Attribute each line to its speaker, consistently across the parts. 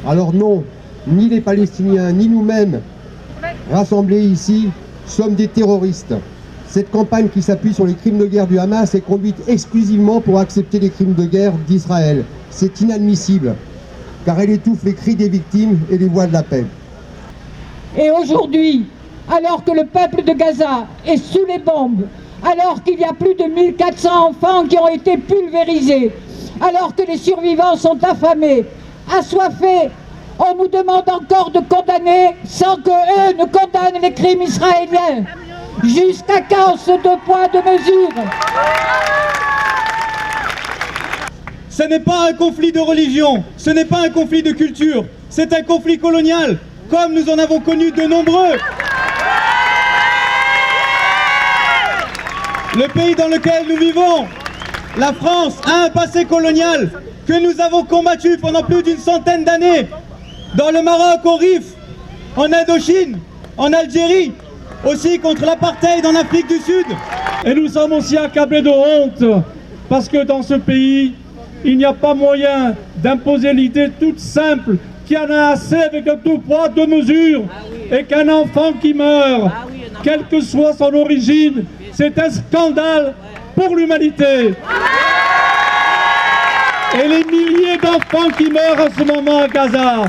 Speaker 1: Alors non, ni les Palestiniens, ni nous-mêmes, rassemblés ici, sommes des terroristes. Cette campagne qui s'appuie sur les crimes de guerre du Hamas est conduite exclusivement pour accepter les crimes de guerre d'Israël. C'est inadmissible, car elle étouffe les cris des victimes et les voix de la paix.
Speaker 2: Et aujourd'hui, alors que le peuple de Gaza est sous les bombes, alors qu'il y a plus de 1400 enfants qui ont été pulvérisés, alors que les survivants sont affamés, assoiffés, on nous demande encore de condamner sans que eux ne condamnent les crimes israéliens. Jusqu'à quand ce deux poids, deux mesures?
Speaker 3: Ce n'est pas un conflit de religion, ce n'est pas un conflit de culture, c'est un conflit colonial, comme nous en avons connu de nombreux. Le pays dans lequel nous vivons, la France, a un passé colonial que nous avons combattu pendant plus d'une centaine d'années. Dans le Maroc, au Rif, en Indochine, en Algérie, aussi contre l'apartheid en Afrique du Sud.
Speaker 4: Et nous sommes aussi accablés de honte, parce que dans ce pays, il n'y a pas moyen d'imposer l'idée toute simple qu'il y en a assez avec le deux poids, deux mesures, et qu'un enfant qui meurt, quelle que soit son origine, c'est un scandale pour l'humanité. Et les milliers d'enfants qui meurent en ce moment à Gaza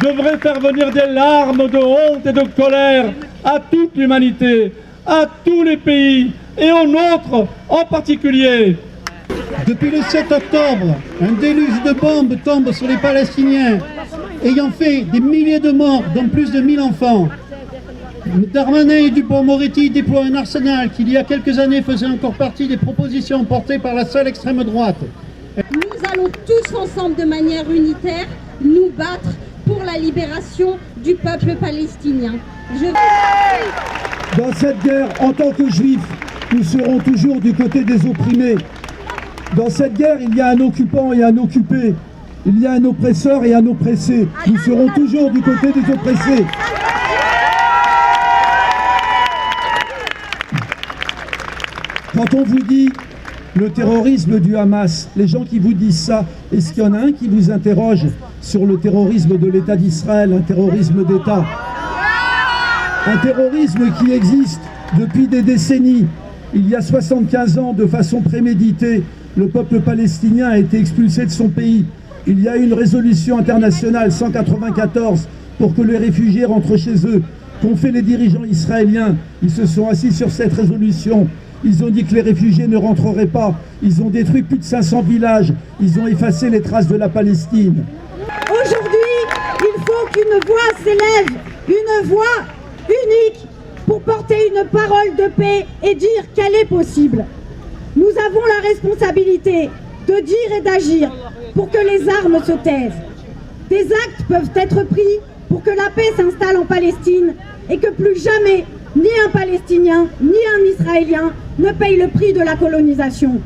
Speaker 4: devraient faire venir des larmes de honte et de colère à toute l'humanité, à tous les pays, et aux nôtres en particulier.
Speaker 5: Depuis le 7 octobre, un déluge de bombes tombe sur les Palestiniens, ayant fait des milliers de morts, dont plus de 1000 enfants. Darmanin et Dupond-Moretti déploient un arsenal qui, il y a quelques années, faisait encore partie des propositions portées par la seule extrême droite.
Speaker 6: Nous allons tous ensemble, de manière unitaire, nous battre pour la libération du peuple palestinien.
Speaker 7: Dans cette guerre, en tant que juifs, nous serons toujours du côté des opprimés. Dans cette guerre, il y a un occupant et un occupé. Il y a un oppresseur et un oppressé. Nous serons toujours du côté des oppressés. Quand on vous dit le terrorisme du Hamas, les gens qui vous disent ça, est-ce qu'il y en a un qui vous interroge sur le terrorisme de l'État d'Israël, un terrorisme d'État? Un terrorisme qui existe depuis des décennies. Il y a 75 ans, de façon préméditée, le peuple palestinien a été expulsé de son pays. Il y a eu une résolution internationale 194 pour que les réfugiés rentrent chez eux. Qu'ont fait les dirigeants israéliens? Ils se sont assis sur cette résolution. Ils ont dit que les réfugiés ne rentreraient pas. Ils ont détruit plus de 500 villages. Ils ont effacé les traces de la Palestine.
Speaker 2: Aujourd'hui, il faut qu'une voix s'élève, une voix unique pour porter une parole de paix et dire qu'elle est possible. Nous avons la responsabilité de dire et d'agir pour que les armes se taisent. Des actes peuvent être pris pour que la paix s'installe en Palestine et que plus jamais ni un Palestinien ni un Israélien ne paye le prix de la colonisation.